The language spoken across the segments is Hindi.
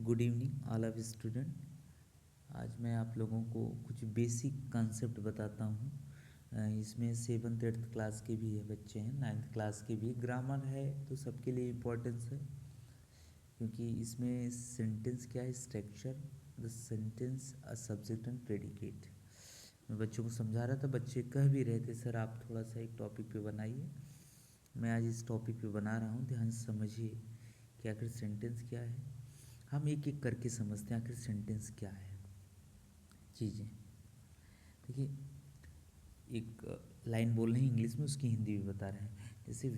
Good evening all of student. आज मैं आप लोगों को कुछ बेसिक कॉन्सेप्ट बताता हूँ। इसमें 7th 8th क्लास के भी है बच्चे हैं, 9th क्लास के भी। ग्रामर है तो सबके लिए इम्पोर्टेंस है, क्योंकि इसमें सेंटेंस क्या है, structure, the sentence, a subject and predicate. मैं बच्चों को समझा रहा था, बच्चे कह भी रहे थे सर आप थोड़ा सा एक टॉपिक पे बनाइए। मैं आज इस टॉपिक पे बना रहा हूँ, ध्यान से समझिए कि आखिर सेंटेंस क्या है। हम एक एक करके समझते हैं आखिर सेंटेंस क्या है। चीज़ें देखिए, एक लाइन बोल रहे हैं इंग्लिश में, उसकी हिंदी भी बता रहे हैं। जैसे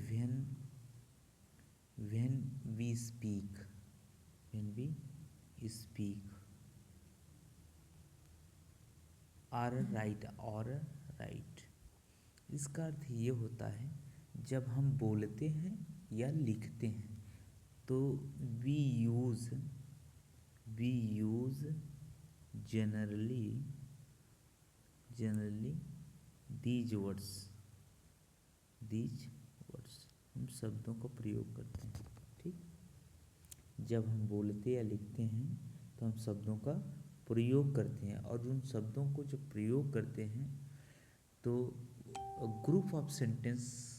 when we speak, or write, इसका अर्थ ये होता है जब हम बोलते हैं या लिखते हैं तो we use generally these words हम शब्दों का प्रयोग करते हैं। ठीक, जब हम बोलते या लिखते हैं तो हम शब्दों का प्रयोग करते हैं, और उन शब्दों को जब प्रयोग करते हैं तो group of sentence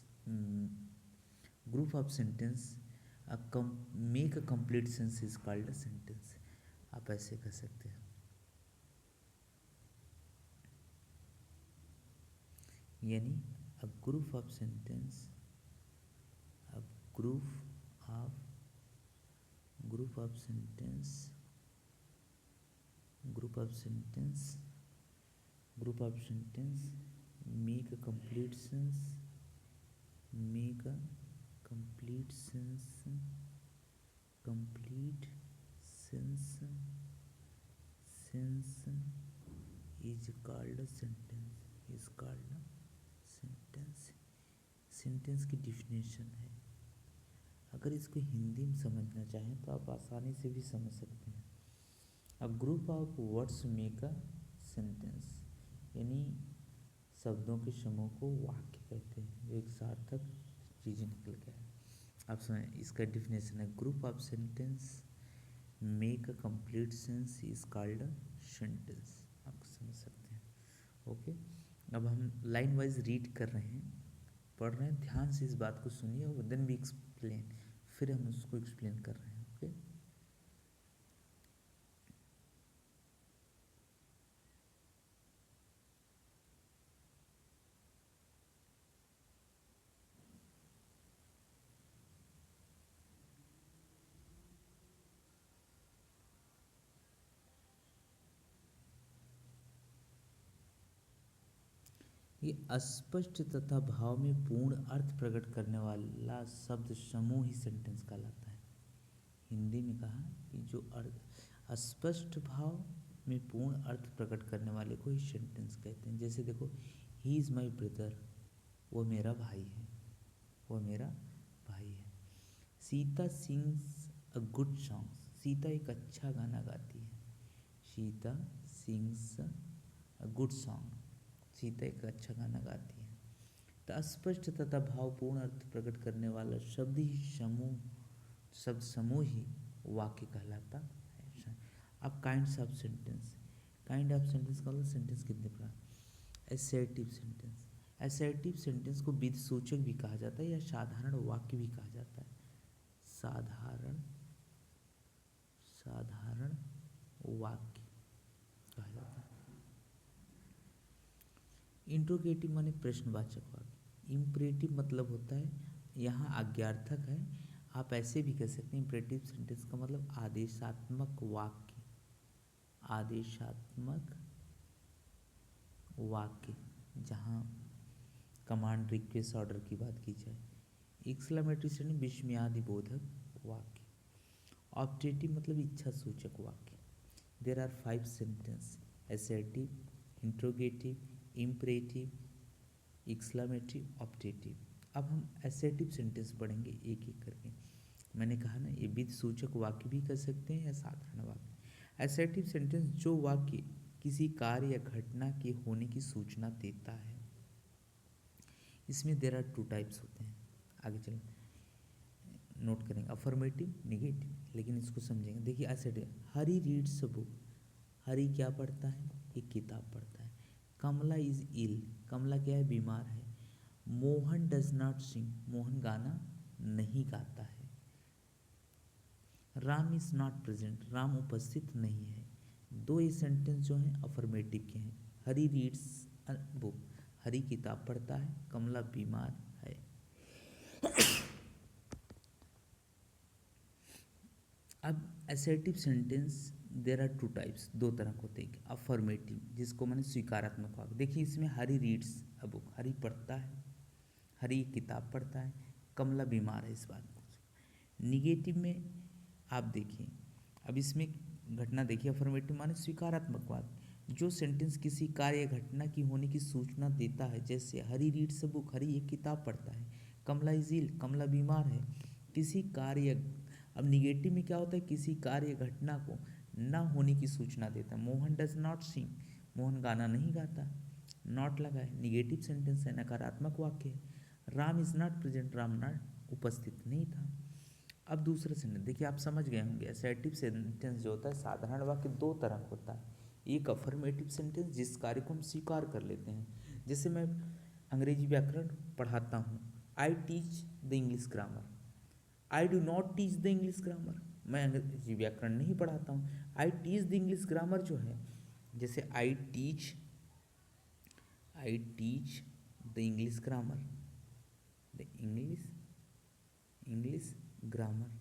make a complete sense is called a sentence. आप ऐसे कह सकते हैं, यानी a group of sentence make a complete sense is called a sentence। Sentence की डिफिनेशन है। अगर इसको हिंदी में समझना चाहें तो आप आसानी से भी समझ सकते हैं। A group of words make a sentence, यानी शब्दों के समूह को वाक्य कहते हैं, जो एक सार्थक चीज़ें निकल के आए। आप सुनें, इसका डिफिनेशन है, group of sentence make a complete sense is called a sentence. आप समझ सकते हैं। ओके, अब हम लाइन वाइज रीड कर रहे हैं, पढ़ रहे हैं, ध्यान से इस बात को सुनिए और देन भी एक्सप्लेन, फिर हम उसको एक्सप्लेन कर रहे हैं। ओके, ये अस्पष्ट तथा भाव में पूर्ण अर्थ प्रकट करने वाला शब्द समूह ही सेंटेंस कहलाता है। हिंदी में कहा कि जो अर्थ अस्पष्ट भाव में पूर्ण अर्थ प्रकट करने वाले को ही सेंटेंस कहते हैं। जैसे देखो, ही इज़ माई ब्रदर, वो मेरा भाई है, Sita sings a good song, Sita एक अच्छा गाना गाती है। Sita sings a good song, Sita एक अच्छा गाना गाती है। तो अस्पष्ट तथा भावपूर्ण अर्थ प्रकट करने वाला शब्द समूह ही वाक्य कहलाता है। अब काइंड्स ऑफ सेंटेंस का मतलब सेंटेंस कितने प्रकार। एसर्टिव सेंटेंस को विधिसूचक भी कहा जाता है या साधारण वाक्य भी कहा जाता है। साधारण वाक्य कहा जाता है। इंट्रोगेटिव माने प्रश्नवाचक वाक्य। इम्परेटिव मतलब होता है यहाँ आज्ञार्थक है। आप ऐसे भी कह सकते हैं, इम्परेटिव सेंटेंस का मतलब आदेशात्मक वाक्य, जहाँ कमांड, रिक्वेस्ट, ऑर्डर की बात की जाए। एक्सक्लेमेटरी सेंटेंस विस्मयादिबोधक वाक्य। ऑब्जेक्टिव मतलब इच्छा सूचक वाक्य। There are 5 sentence, assertive, interrogative, imperative, exclamatory, objective. अब हम असर्टिव सेंटेंस पढ़ेंगे एक एक करके। मैंने कहा ना, ये विधि सूचक वाक्य भी कर सकते हैं या साधारण वाक्य। असर्टिव सेंटेंस जो वाक्य किसी कार्य या घटना के होने की सूचना देता है। इसमें देयर आर 2 टाइप्स होते हैं। आगे चलें, नोट करेंगे, अफर्मेटिव, निगेटिव। लेकिन इसको समझेंगे। देखिए ऐसे हरी रीड्स अ बुक, हरी क्या पढ़ता है, एक किताब पढ़ता है। कमला इज इल, कमला क्या है, बीमार है। मोहन डज नॉट सिंग, मोहन गाना नहीं गाता है। Ram is not present, Ram उपस्थित नहीं है। दो ये सेंटेंस जो हैं अफर्मेटिव के हैं। हरी रीड्स अ बुक, हरी किताब पढ़ता है, कमला बीमार है। अब assertive sentence there are two types, दो तरह के होते हैं। अफर्मेटिव जिसको मैंने स्वीकारात्मक वाक्य, देखिए इसमें हरी रीड्स अ बुक, हरी पढ़ता है, हरी किताब पढ़ता है, कमला बीमार है, इस बात को। निगेटिव में आप देखिए, अब इसमें घटना देखिए, अफर्मेटिव माने स्वीकारात्मक वाक्य, जो सेंटेंस किसी कार्य या घटना की होने की सूचना देता है, जैसे हरी रीड्स अ बुक, हरी एक किताब पढ़ता है। कमला इज इल, कमला बीमार है। किसी कार्य, अब निगेटिव में क्या होता है, किसी कार्य घटना को ना होने की सूचना देता है। मोहन डज नॉट सिंग, मोहन गाना नहीं गाता, नॉट लगा है, निगेटिव सेंटेंस है, नकारात्मक वाक्य है। Ram is not present, Ram not उपस्थित नहीं था। अब दूसरा सेंटेंस देखिए, आप समझ गए होंगे। असर्टिव सेंटेंस जो होता है, साधारण वाक्य दो तरह का होता है। एक अफर्मेटिव सेंटेंस जिस कार्य को हम स्वीकार कर लेते हैं, जैसे मैं अंग्रेजी व्याकरण पढ़ाता हूँ, I teach the English grammar. I do not teach the English grammar, मैं अंग्रेजी व्याकरण नहीं पढ़ाता हूँ। I teach the English grammar जो है, जैसे I teach the English grammar, the English grammar,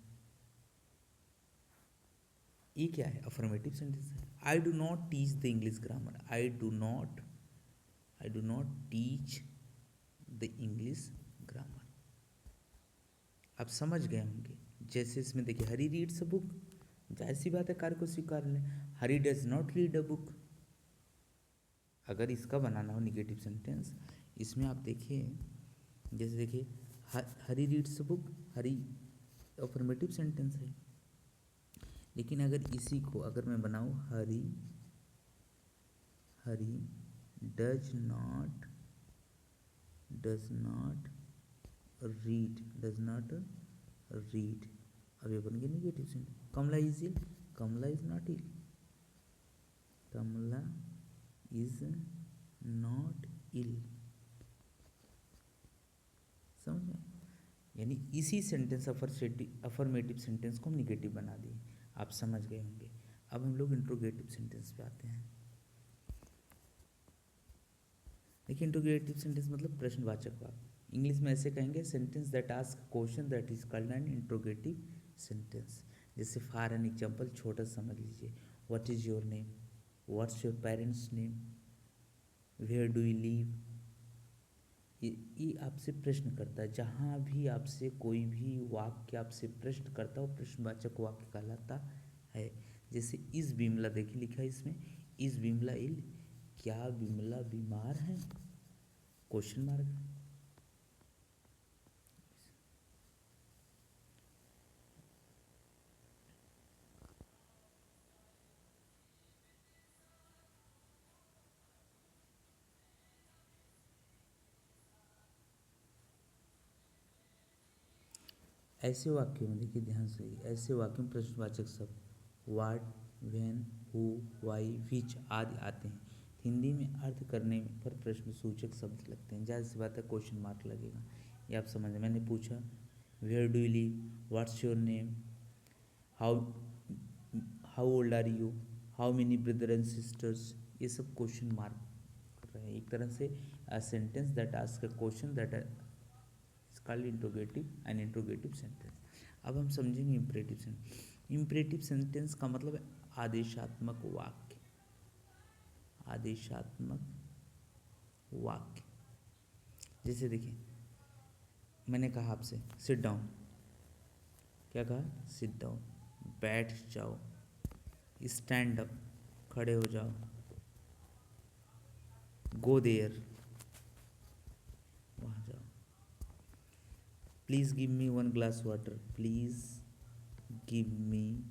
ये क्या है, अफर्मेटिव सेंटेंस है। I do not teach the English grammar, I do not teach the English grammar. आप समझ गए होंगे। जैसे इसमें देखिए, हरी रीड्स अ बुक, जाहिर सी बात है कार्य को स्वीकार लें। Hari does not read a book, अगर इसका बनाना हो निगेटिव सेंटेंस, इसमें आप देखिए, जैसे देखिए Hari reads a book, Hari affirmative sentence है। लेकिन अगर इसी को अगर मैं बनाऊँ, हरी डज नॉट रीड, अब ये बन गया negative sentence. Kamala is ill, Kamala is not ill, Kamala is not ill, समझ में। यानी इसी सेंटेंस अफर्मेटिव सेंटेंस को हम निगेटिव बना दिए, आप समझ गए होंगे। अब हम लोग इंट्रोगेटिव सेंटेंस पे आते हैं। देखिए, इंट्रोगेटिव सेंटेंस मतलब प्रश्नवाचक वाक्य। इंग्लिश में ऐसे कहेंगे, sentence that ask question that is called an interrogative sentence. जैसे फॉर एन एग्जाम्पल, छोटा समझ लीजिए, what is your name, what's your parents name, where do you live. ये आपसे प्रश्न करता है। जहाँ भी आपसे कोई भी वाक्य आपसे प्रश्न करता है, वो प्रश्नवाचक वाक्य कहलाता है। जैसे इस बिमला, देखिए लिखा है इसमें, इस बिमला इल, क्या बिमला बीमार है, क्वेश्चन मार्क। ऐसे वाक्यों में देखिए ध्यान से, ऐसे वाक्यों में प्रश्नवाचक शब्द what, when, who, why, which आदि आते हैं। हिंदी में अर्थ करने पर प्रश्नसूचक शब्द लगते हैं, जाहिर सी बात है क्वेश्चन मार्क लगेगा। ये आप समझ, मैंने पूछा where do you live, what's your name, how how old are you, how many brother and sisters, ये सब क्वेश्चन मार्क कर रहे हैं। एक तरह से sentence that ask a question that called interrogative and interrogative sentence. अब हम समझेंगे इम्परेटिव सेंटेंस। इम्परेटिव सेंटेंस का मतलब है आदेशात्मक वाक्य, आदेशात्मक वाक्य। जैसे देखिए, मैंने कहा आपसे सिट डाउन, क्या कहा, सिट डाउन, बैठ जाओ, स्टैंड अप, खड़े हो जाओ, गो देयर, वहाँ जाओ, please give me 1 glass water, please give me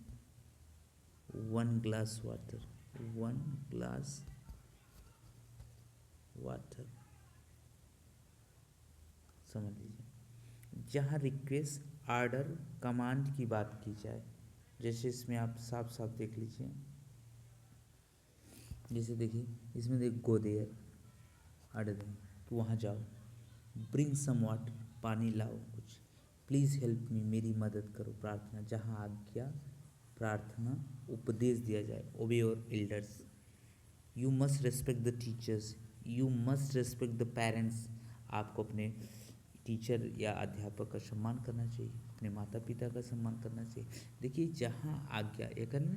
1 glass water, 1 glass water, समझ लीजिए। जहाँ रिक्वेस्ट, ऑर्डर, कमांड की बात की जाए, जैसे इसमें आप साफ साफ देख लीजिए, जैसे देखिए इसमें देख गो देयर, हट दो तो वहाँ जाओ, ब्रिंग सम वाटर, पानी लाओ कुछ, प्लीज़ हेल्प मी, मेरी मदद करो, प्रार्थना, जहाँ आज्ञा प्रार्थना उपदेश दिया जाए, ओबे your elders, you must respect the teachers, you must respect the parents, आपको अपने टीचर या अध्यापक का सम्मान करना चाहिए, अपने माता पिता का सम्मान करना चाहिए। देखिए जहाँ आज्ञा, ये करना,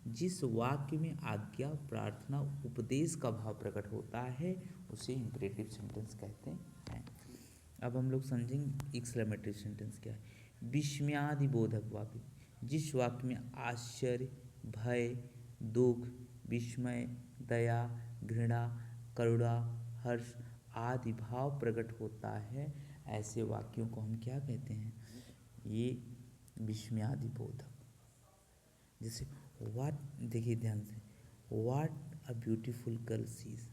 जिस वाक्य में आज्ञा प्रार्थना उपदेश का भाव प्रकट होता है उसे इम्परेटिव सेंटेंस कहते हैं। अब हम लोग समझेंगे एक्सक्लेमेटरी सेंटेंस क्या है। विस्मयादिबोधक वाक्य, जिस वाक्य में आश्चर्य, भय, दुख, विस्मय, दया, घृणा, करुणा, हर्ष आदि भाव प्रकट होता है, ऐसे वाक्यों को हम क्या कहते हैं, ये विस्मयादिबोधक। जैसे वाट, देखिए ध्यान से, वाट अ ब्यूटीफुल गर्ल सीज,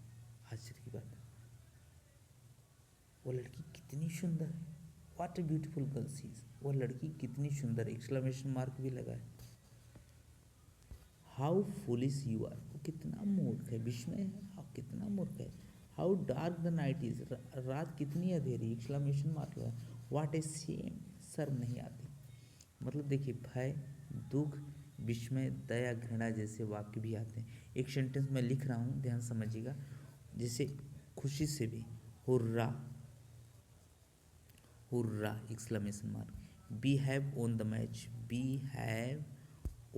आश्चर्य की बात, वो लड़की कितनी सुंदर है, वाट अ ब्यूटीफुल गर्ल सीज, वो लड़की कितनी सुंदर है, एक्सक्लेमेशन मार्क भी लगा है। हाउ फुलिश यू आर, वो कितना मूर्ख है, विस्मय है, हाँ कितना मूर्ख है। How dark the night is, रात कितनी अंधेरी, एक्सक्लेमेशन मार्क लगा। व्हाट ए शेम, शर्म नहीं आती। मतलब देखिए भय, दुख, विस्मय, दया, घृणा जैसे वाक्य भी आते हैं। एक सेंटेंस में लिख रहा हूँ, ध्यान समझिएगा। जैसे खुशी से भी, hurrah, hurrah exclamation mark, we have won the match, we have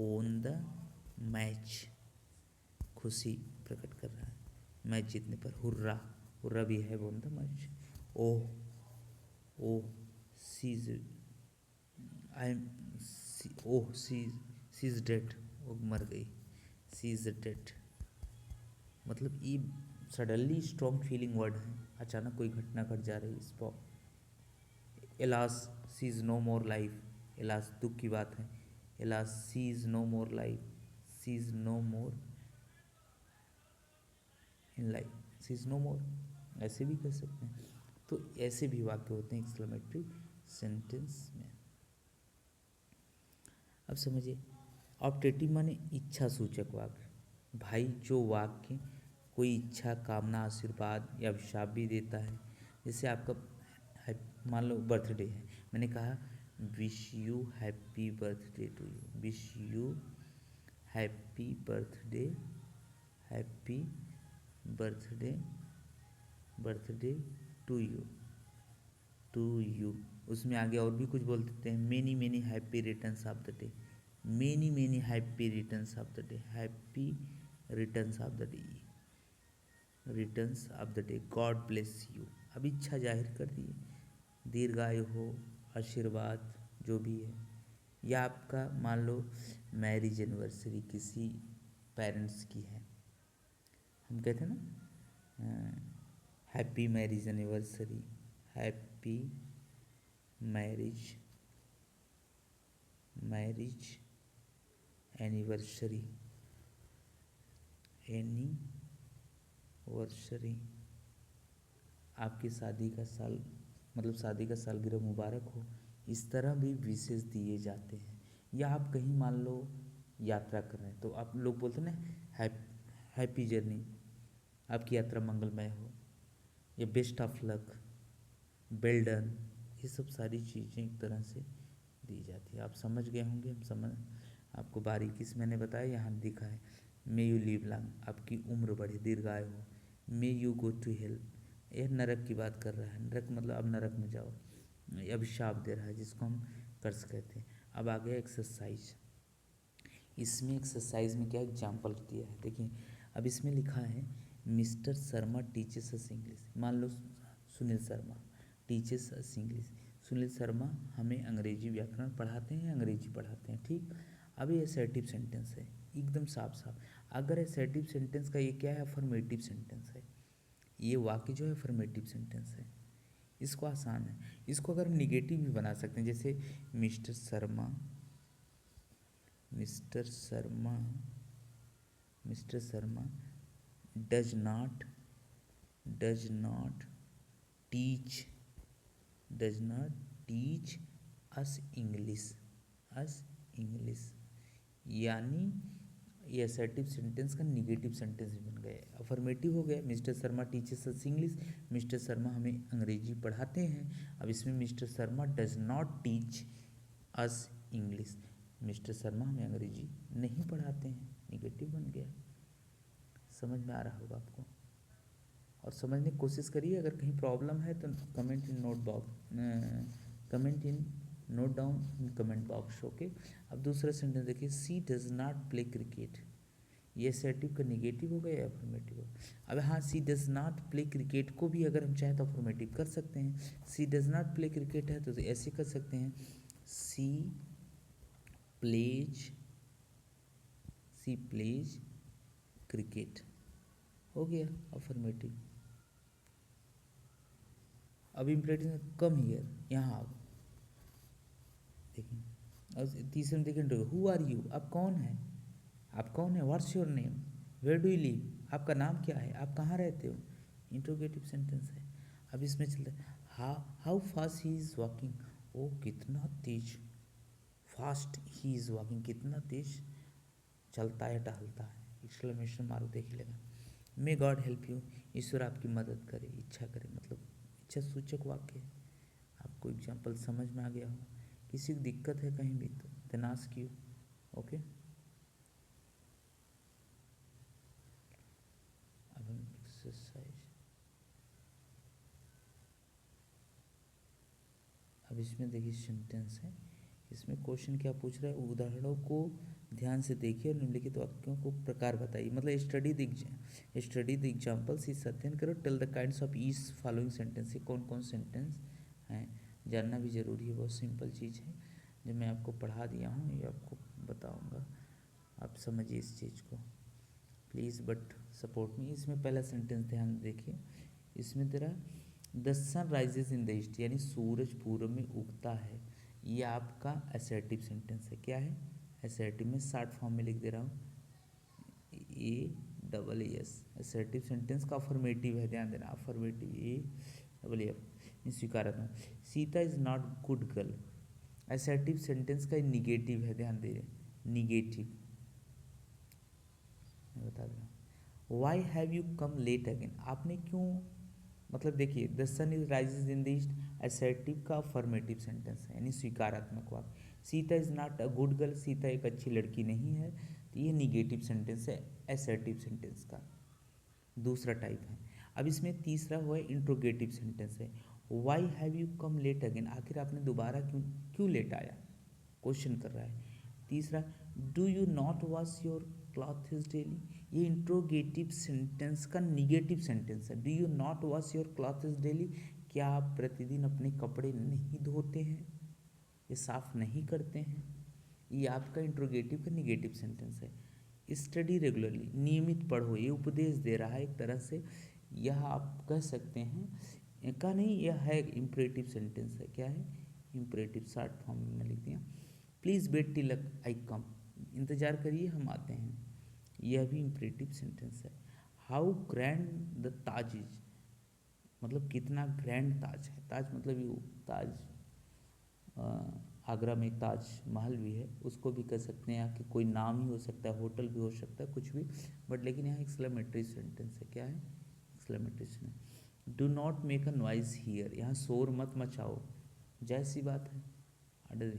won the match, खुशी प्रकट कर रहा है मैच जीतने पर, हुर्रा, हुर्रा भी है won the match. Oh, oh she's, I am, oh she is dead, वो मर गई, सी इज डेड। मतलब ये सडनली स्ट्रॉन्ग फीलिंग वर्ड है, अचानक कोई घटना घट जा रही है इस पर। Alas she is no more life, alas दुख की बात है, alas she is no more life, she is no more in life, she is no more, ऐसे भी कर सकते हैं। तो ऐसे भी वाक्य होते हैं एक्सक्लेमेटरी सेंटेंस में। अब समझिए, ऑप्टेटिव माने इच्छा सूचक वाक्य। भाई जो वाक्य कोई इच्छा, कामना, आशीर्वाद या अभिशाप भी देता है, जैसे आपका मान लो बर्थडे है, मैंने कहा wish you happy birthday to you, wish you happy birthday, happy birthday, birthday to you, to you. उसमें आगे और भी कुछ बोल देते हैं, many many happy returns of the day, many many happy returns of the day, happy returns of the day, returns of the day, God bless you. अब इच्छा जाहिर कर दिए, दीर्घायु हो, आशीर्वाद जो भी है, या आपका मान लो मैरिज एनिवर्सरी किसी पेरेंट्स की है, हम कहते हैं ना happy marriage anniversary, happy marriage, marriage anniversary, anniversary, आपकी शादी का साल, मतलब शादी का सालगिरह मुबारक हो, इस तरह भी विशेष दिए जाते हैं। या आप कहीं मान लो यात्रा कर रहे हैं तो आप लोग बोलते हैं ना हैप्पी जर्नी, आपकी यात्रा मंगलमय हो, या best of luck, well done, ये सब सारी चीज़ें एक तरह से दी जाती है। आप समझ गए होंगे, हम समझ, आपको बारीकी से मैंने बताया, यहाँ लिखा है मे यू लिव लॉन्ग, आपकी उम्र बढ़े, दीर्घायु हो, may you go to hell, यह नरक की बात कर रहा है, नरक मतलब अब नरक में जाओ, अभिशाप दे रहा है जिसको हम कर्ज कहते हैं। अब आ गया एक्सरसाइज, इसमें एक्सरसाइज में क्या एग्जाम्पल दिया है, देखिए अब इसमें लिखा है mister Sharma teaches us English, मान लो Sunil Sharma teaches us English, Sunil Sharma हमें अंग्रेजी व्याकरण पढ़ाते हैं, अंग्रेजी पढ़ाते हैं, ठीक। अब ये असर्टिव सेंटेंस है, एकदम साफ साफ। अगर असर्टिव सेंटेंस का ये क्या है, अफर्मेटिव सेंटेंस है, ये वाक्य जो है अफर्मेटिव सेंटेंस है, इसको आसान है, इसको अगर हम निगेटिव भी बना सकते हैं, जैसे mister Sharma, mister Sharma, mister Sharma does not, does not teach, does not teach us English, us English, यानी ये असर्टिव सेंटेंस का निगेटिव सेंटेंस भी बन गया। अफर्मेटिव हो गया, मिस्टर शर्मा टीचर्स अस इंग्लिश, मिस्टर शर्मा हमें अंग्रेजी पढ़ाते हैं। अब इसमें mister Sharma does not teach us English, mister Sharma हमें अंग्रेजी नहीं पढ़ाते हैं, निगेटिव बन गया। समझ में आ रहा होगा आपको, और समझने की कोशिश करिए। अगर कहीं प्रॉब्लम है तो comment in note box, comment in note down in comment box. Okay, अब दूसरा सेंटेंस देखिए, सी डज नॉट प्ले क्रिकेट, ये असर्टिव का निगेटिव हो गया या अफर्मेटिव हो। अब हाँ, सी डज नॉट प्ले क्रिकेट को भी अगर हम चाहें तो अफर्मेटिव कर सकते हैं। सी डज नॉट प्ले क्रिकेट है तो ऐसे कर सकते हैं, सी प्लेज क्रिकेट, हो गया अफर्मेटिव। अब इम्परेटिव कम हियर, यहाँ आओ, देखिए। और तीसरे में देखिए, हु आर यू, आप कौन हैं, आप कौन है, what's your name, where do you live, आपका नाम क्या है, आप कहाँ रहते हो, इंट्रोगेटिव सेंटेंस है। अब इसमें चलता है, how fast he is walking, ओ कितना तेज, फास्ट ही इज़ वॉकिंग, कितना तेज चलता है टहलता है, एक्सक्लेमेशन मार्क देख लेगा। मे गॉड हेल्प यू, ईश्वर आपकी मदद करे, इच्छा करे, मतलब इच्छा सूचक वाक्य है। आपको एग्जाम्पल समझ में आ गया हो, किसी को दिक्कत है कहीं भी तो देन आस्क यू। ओके, अब हम एक्सरसाइज, अब इसमें देखिए सेंटेंस है, इसमें क्वेश्चन क्या पूछ रहा है, उदाहरणों को ध्यान से देखिए और निम्नलिखित वाक्यों को प्रकार बताइए। मतलब स्टडी द एग्जाम्पल्स, इस अध्ययन करो, tell the kinds of each following sentence, ये कौन कौन सेंटेंस हैं जानना भी जरूरी है। बहुत सिंपल चीज़ है जो मैं आपको पढ़ा दिया हूँ, ये आपको बताऊँगा, आप समझिए इस चीज़ को प्लीज़, बट सपोर्ट मी। इसमें पहला सेंटेंस ध्यान देखिए, इसमें तेरा the sun rises in the east, यानी सूरज पूर्व में उगता है, ये आपका असर्टिव सेंटेंस है। क्या है, असर्टिव में शॉर्ट फॉर्म में लिख दे रहा हूँ, ASS, असर्टिव सेंटेंस का अफर्मेटिव है, ध्यान देना, अफर्मेटिव ASS, स्वीकारात्मक। Sita is not good girl, assertive sentence का निगेटिव है, ध्यान दे, निगेटिव मैं बता दे रहा हूँ। Why have you come late again, आपने क्यों, मतलब देखिए, the sun is rises in the east, assertive का अफर्मेटिव सेंटेंस है, यानी स्वीकारात्मक वाक्य। Sita is not a good girl, Sita एक अच्छी लड़की नहीं है, तो ये निगेटिव सेंटेंस है असर्टिव सेंटेंस का, दूसरा टाइप है। अब इसमें तीसरा हुआ इंट्रोगेटिव सेंटेंस है, why have you come late again, आखिर आपने दोबारा क्यों क्यों लेट आया, क्वेश्चन कर रहा है। तीसरा, do you not wash your clothes daily, ये इंट्रोगेटिव सेंटेंस का निगेटिव सेंटेंस है। Do you not wash your clothes daily, क्या आप प्रतिदिन अपने कपड़े नहीं धोते हैं, ये साफ नहीं करते हैं, ये आपका इंट्रोगेटिव का निगेटिव सेंटेंस है। स्टडी रेगुलरली, नियमित पढ़ो, ये उपदेश दे रहा है एक तरह से, यह आप कह सकते हैं का नहीं, यह है इम्परेटिव सेंटेंस है। क्या है, इम्परेटिव, शॉर्ट फॉर्म में लिख दिया। प्लीज़ वेट टिल आई कम, इंतज़ार करिए हम आते हैं, यह भी इम्परेटिव सेंटेंस है। How grand the Taj is, मतलब कितना ग्रैंड ताज है, ताज मतलब ये ताज, आगरा में एक ताज महल भी है, उसको भी कह सकते हैं, यहाँ कि कोई नाम ही हो सकता है, होटल भी हो सकता है, कुछ भी, बट लेकिन यहाँ एक्सक्लेमेटरी सेंटेंस है। क्या है, exclamatory sentence. Do not make a noise here, यहाँ शोर मत मचाओ, जैसी बात है,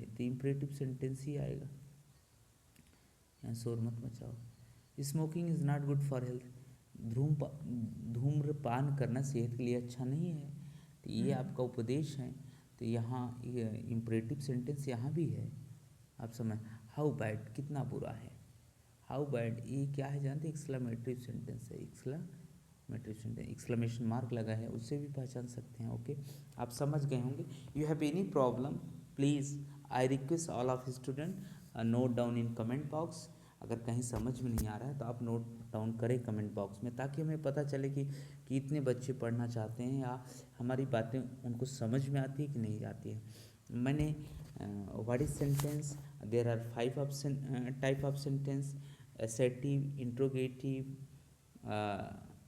तो इम्परेटिव सेंटेंस ही आएगा, यहाँ शोर मत मचाओ। Smoking is not good for health, धूम्रपान करना सेहत के लिए अच्छा नहीं है, तो ये आपका उपदेश है, तो यहाँ इम्परेटिव सेंटेंस यहाँ भी है, आप समझ। हाउ बैड, कितना बुरा है, हाउ बैड, ये क्या है जानते, एक्सक्लेमेटरी सेंटेंस है, एक्सक्लेमेटरी सेंटेंस, एक्सक्लेमेशन मार्क लगा है, उससे भी पहचान सकते हैं। ओके, आप समझ गए होंगे। You have any problem, please I request all of student note down in comment box. अगर कहीं समझ में नहीं आ रहा है तो आप नोट डाउन करें कमेंट बॉक्स में, ताकि हमें पता चले कि इतने बच्चे पढ़ना चाहते हैं या हमारी बातें उनको समझ में आती है कि नहीं आती है। मैंने what is sentence, there are 5 option type of sentence, assertive, interrogative,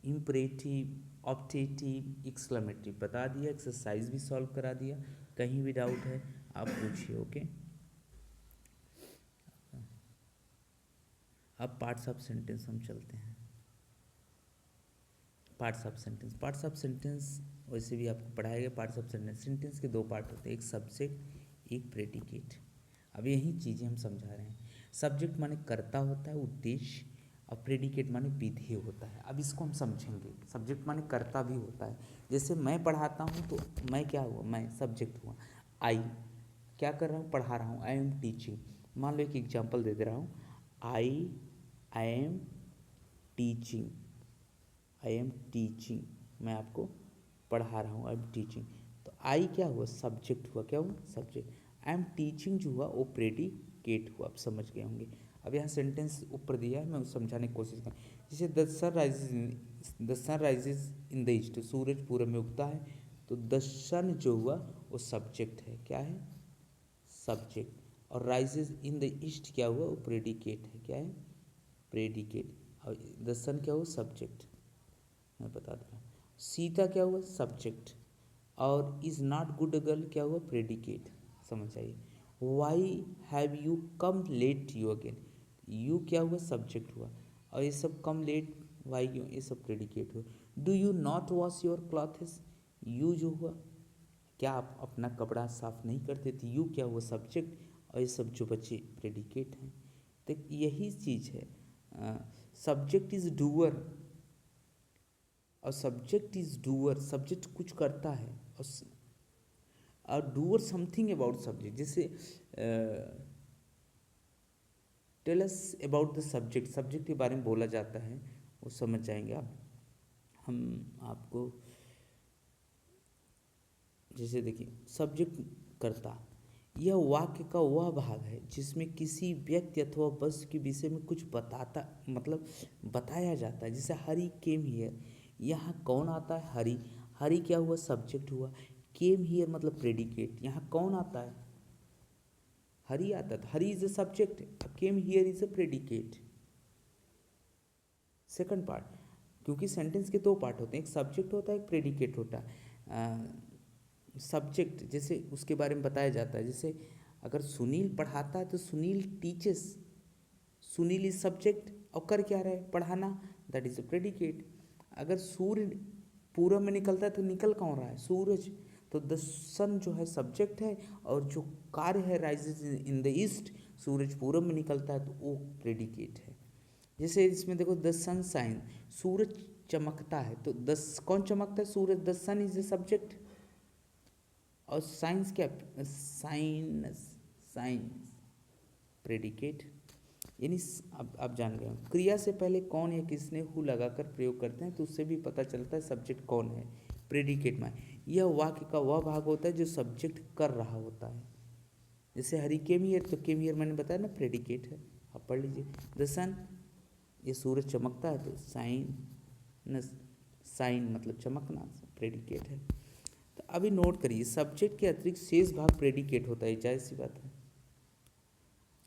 imperative, optative, exclamatory बता दिया, एक्सरसाइज भी सॉल्व करा दिया। कहीं भी डाउट है आप पूछिए। ओके। अब पार्ट्स ऑफ सेंटेंस हम चलते हैं। पार्ट्स ऑफ सेंटेंस वैसे भी आपको पढ़ाया गया। पार्ट्स ऑफ सेंटेंस, सेंटेंस के दो पार्ट होते हैं, एक सब्जेक्ट एक प्रेडिकेट। अब यही चीज़ें हम समझा रहे हैं। सब्जेक्ट माने कर्ता होता है, उद्देश्य, और प्रेडिकेट माने विधेय होता है। अब इसको हम समझेंगे। सब्जेक्ट माने कर्ता भी होता है। जैसे मैं पढ़ाता हूँ तो मैं क्या हुआ, मैं सब्जेक्ट हुआ। आई क्या कर रहा हूँ, पढ़ा रहा हूँ। I am teaching. मान लो एक एग्जाम्पल दे दे रहा हूँ, I am teaching. I am teaching, मैं आपको पढ़ा रहा हूँ। आई एम टीचिंग, तो आई क्या हुआ, सब्जेक्ट हुआ। क्या हुआ, सब्जेक्ट। आई एम टीचिंग जो हुआ वो प्रेडिकेट हुआ। आप समझ गए होंगे। अब यहाँ सेंटेंस ऊपर दिया है, मैं उस समझाने की कोशिश करूँ। जैसे the sun rises in the east, सूरज पूरब में उगता है। तो द सन जो हुआ वो सब्जेक्ट है। क्या है, सब्जेक्ट। और राइजेज इन द ईस्ट क्या हुआ, वो प्रेडिकेट है। क्या है, प्रेडिकेट। और द सन क्या हुआ, सब्जेक्ट। मैं बता दे रहा हूँ। सीता क्या हुआ, सब्जेक्ट। और इज़ नॉट गुड गर्ल क्या हुआ, प्रेडिकेट। समझ आइए। Y have you come let you again, you क्या हुआ, सब्जेक्ट हुआ। और ये सब कम लेट, वाई यू, ये सब प्रेडिकेट हुआ। Do you not wash your clothes, you जो हुआ, क्या आप अपना कपड़ा साफ नहीं करते थे, यू क्या हुआ, सब्जेक्ट। और ये सब जो बच्चे प्रेडिकेट हैं, तो यही चीज़ है। सब्जेक्ट इज डूअर और सब्जेक्ट इज डूअर। सब्जेक्ट कुछ करता है और डूअर समथिंग अबाउट सब्जेक्ट। जैसे tell us about the subject, subject के बारे में बोला जाता है, वो समझ जाएंगे आप। हम आपको जैसे देखिए, सब्जेक्ट करता, यह वाक्य का वह भाग है जिसमें किसी व्यक्ति अथवा वस्तु के विषय में कुछ बताता, मतलब बताया जाता है। जैसे हरी केम हियर, यहाँ कौन आता है, हरी। हरी क्या हुआ, सब्जेक्ट हुआ। केम हियर मतलब प्रेडिकेट, यहाँ कौन आता है, हरी आता था। Hari is a subject, came here is a predicate. Second part, क्योंकि सेंटेंस के दो पार्ट होते हैं, एक सब्जेक्ट होता है, एक प्रेडिकेट होता है। सब्जेक्ट जैसे उसके बारे में बताया जाता है। जैसे अगर सुनील पढ़ाता है तो Sunil teachers, Sunil is subject और कर क्या रहा है, पढ़ाना, दैट इज अ प्रेडिकेट। अगर सूर्य पूरब में निकलता है तो निकल कौन रहा है, सूरज। तो द सन जो है सब्जेक्ट है, और जो कार्य है राइजेज इन द ईस्ट, सूरज पूरब में निकलता है, तो वो प्रेडिकेट है। जैसे इसमें देखो, द सन शाइन, सूरज चमकता है, तो कौन चमकता है, सूरज। The sun is the subject. और साइंस क्या, साइंस, साइंस प्रेडिकेट। यानी अब आप जान गए, क्रिया से पहले कौन या किसने हु लगाकर प्रयोग करते हैं, तो उससे भी पता चलता है सब्जेक्ट कौन है। प्रेडिकेट में यह वाक्य का वह भाग होता है जो सब्जेक्ट कर रहा होता है। जैसे हरी केम हियर, तो केम हियर मैंने बताया ना, प्रेडिकेट है। आप पढ़ लीजिए, द सन, ये सूरज चमकता है, तो साइन, साइन मतलब चमकना, प्रेडिकेट है। तो अभी नोट करिए, सब्जेक्ट के अतिरिक्त शेष भाग प्रेडिकेट होता है, जाहिर सी बात है।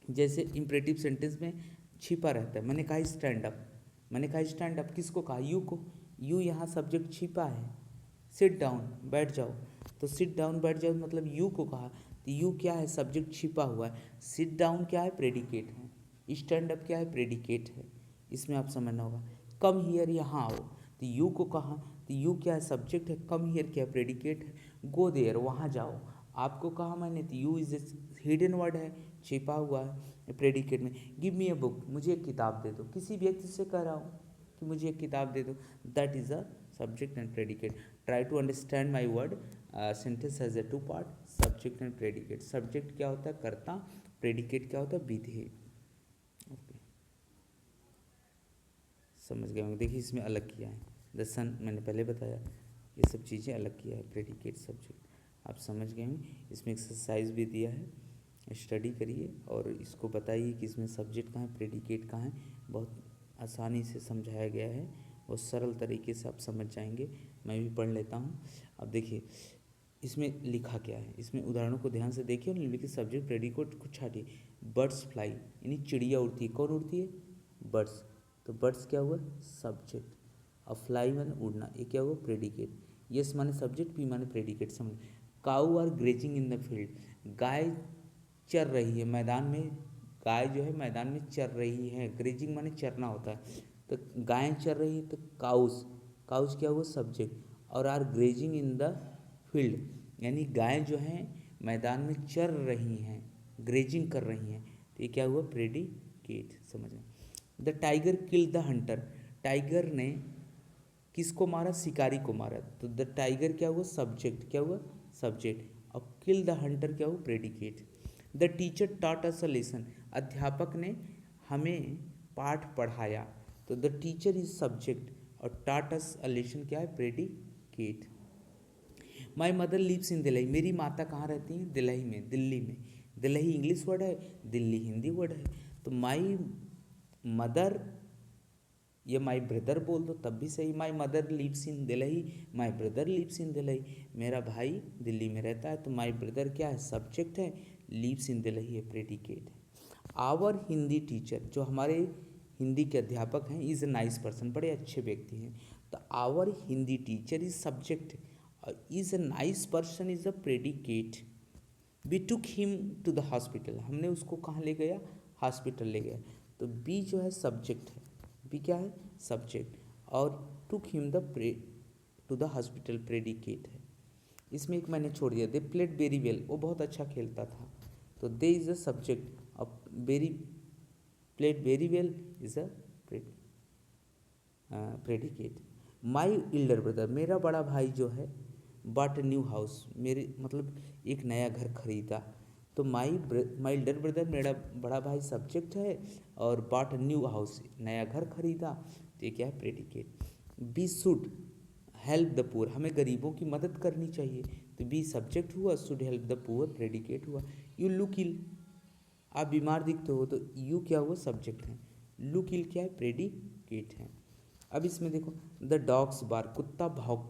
जैसे इम्परेटिव सेंटेंस में छिपा रहता है, मैंने कहा स्टैंड अप, मैंने कहा स्टैंड अप, किसको कहा, यू को। यू यहाँ सब्जेक्ट छिपा है। सिट डाउन, बैठ जाओ, तो सिट डाउन बैठ जाओ मतलब यू को कहा, तो यू क्या है, सब्जेक्ट छिपा हुआ है। सिट डाउन क्या है, प्रेडिकेट है। स्टैंड अप क्या है, प्रेडिकेट है। इसमें आप समझना होगा। कम हियर, यहाँ आओ, तो यू को कहा, तो यू क्या है, सब्जेक्ट है। कम हियर क्या है, प्रेडिकेट है। गो देयर, वहाँ जाओ, आपको कहा मैंने, तो you is a hidden word है, छिपा हुआ है प्रेडिकेट में। गिव मी ए बुक, मुझे एक किताब दे दो, किसी व्यक्ति से कह रहा हूँ कि मुझे एक किताब दे दो, that is a subject and predicate. Try to understand my word. Sentence has a two part, subject and predicate. Subject क्या होता है, कर्ता। प्रेडिकेट क्या होता है, विधेय। ओके, समझ गए होंगे। देखिए इसमें अलग किया है, द सन मैंने पहले बताया, ये सब चीज़ें अलग किया है, प्रेडिकेट सब्जेक्ट। आप समझ गए होंगे। इसमें एक्सरसाइज भी दिया है, स्टडी करिए और इसको बताइए कि इसमें सब्जेक्ट कहाँ है, प्रेडिकेट कहाँ है। बहुत आसानी से समझाया गया है, बहुत सरल तरीके से आप समझ जाएंगे। मैं भी पढ़ लेता हूँ। अब देखिए इसमें लिखा क्या है, इसमें उदाहरणों को ध्यान से देखिए और निम्नलिखित सब्जेक्ट प्रेडिकेट को छाटिए। बर्ड्स फ्लाई, यानी चिड़िया उड़ती है, कौन उड़ती है, बर्ड्स। तो बर्ड्स क्या हुआ, सब्जेक्ट। और फ्लाई माने उड़ना, ये क्या हुआ, प्रेडिकेट। यस माने सब्जेक्ट, पी माने प्रेडिकेट। समझ। Cow are grazing in the field, गाय चर रही है मैदान में, गाय जो है मैदान में चर रही है, ग्रेजिंग माने चरना होता है, तो गायें चर रही है तो काउस, काउस क्या हुआ सब्जेक्ट, और are grazing in the field, यानी गायें जो हैं मैदान में चर रही हैं, ग्रेजिंग कर रही हैं, तो ये क्या हुआ प्रेडिकेट, समझ में। The tiger killed the Hunter, tiger ने किसको मारा, शिकारी को मारा, तो द टाइगर क्या हुआ सब्जेक्ट, क्या हुआ सब्जेक्ट, और किल द हंटर क्या हुआ predicate. The teacher taught us a lesson, अध्यापक ने हमें पाठ पढ़ाया, तो द टीचर इज सब्जेक्ट और टॉट अस अ लेसन क्या है predicate. My mother lives in Delhi, मेरी माता कहाँ रहती हैं, दिल्ली में, दिल्ली में, दिल्ली इंग्लिश वर्ड है, दिल्ली हिंदी वर्ड है, तो माई मदर ये माई ब्रदर बोल दो तब भी सही, my mother lives in Delhi, my brother lives in Delhi, मेरा भाई दिल्ली में रहता है, तो माई ब्रदर क्या है सब्जेक्ट है, लिव्स इन दिल्ली है प्रेडिकेट है। आवर हिंदी टीचर, जो हमारे हिंदी के अध्यापक हैं, इज़ अ नाइस पर्सन, बड़े अच्छे व्यक्ति हैं, तो our Hindi teacher is subject और is a nice person is a predicate. We took him to the hospital, हमने उसको कहाँ ले गया, हॉस्पिटल ले गया, तो बी जो है सब्जेक्ट है, बी क्या है सब्जेक्ट, और took him the two the hospital predicate है। इसमें एक मैंने छोड़ दिया, दे प्लेड वेरी वेल, वो बहुत अच्छा खेलता था, तो दे इज़ अ सब्जेक्ट, अब very played very well is a predicate. My elder brother, मेरा बड़ा भाई जो है, बट न्यू हाउस, मेरे मतलब एक नया घर खरीदा, तो माई इल्डर ब्रदर मेरा बड़ा भाई सब्जेक्ट है, और बट न्यू हाउस नया घर खरीदा, तो ये क्या है predicate. We should help the poor, हमें गरीबों की मदद करनी चाहिए, तो बी सब्जेक्ट हुआ, should help the poor predicate हुआ। यू लुक इल, आप बीमार दिखते हो, तो यू क्या हुआ सब्जेक्ट है, लुक इल क्या है प्रेडिकेट है। अब इसमें देखो, द डॉग्स बार्क,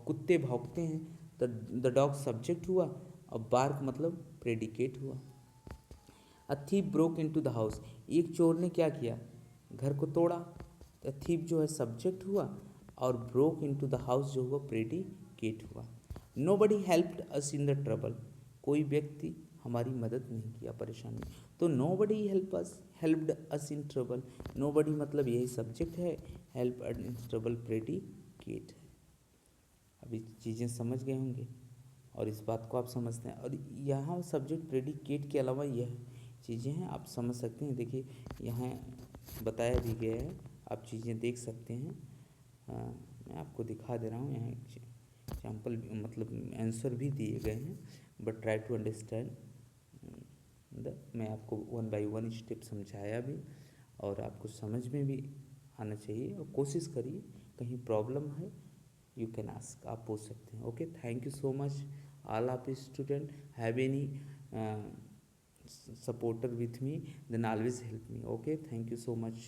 कुत्ते भौंकते हैं, तो द डॉग सब्जेक्ट हुआ, और बार्क मतलब प्रेडिकेट हुआ। A thief broke into the house, एक चोर ने क्या किया, घर को तोड़ा, तो थीप जो है सब्जेक्ट हुआ, और ब्रोक इनटू द हाउस जो हुआ प्रेडिकेट हुआ। Nobody helped us in the trouble, कोई व्यक्ति हमारी मदद नहीं किया परेशानी, तो nobody helped us in trouble, nobody मतलब यही सब्जेक्ट है, हेल्प इन ट्रबल प्रेडिकेट है। अभी चीज़ें समझ गए होंगे और इस बात को आप समझते हैं, और यहाँ सब्जेक्ट प्रेडिकेट के अलावा यह चीज़ें हैं आप समझ सकते हैं। देखिए यहाँ बताया भी गया है, आप चीज़ें देख सकते हैं। मैं आपको दिखा दे रहा हूँ, यहाँ एग्जाम्पल मतलब आंसर भी दिए गए हैं, बट ट्राई टू अंडरस्टैंड मैं आपको 1 बाय 1 स्टेप समझाया भी, और आपको समझ में भी आना चाहिए, और कोशिश करिए, कहीं प्रॉब्लम है यू कैन आस्क, आप पूछ सकते हैं। Okay, thank you so much all of student, have any supporter with me, then always help me. Okay, thank you so much.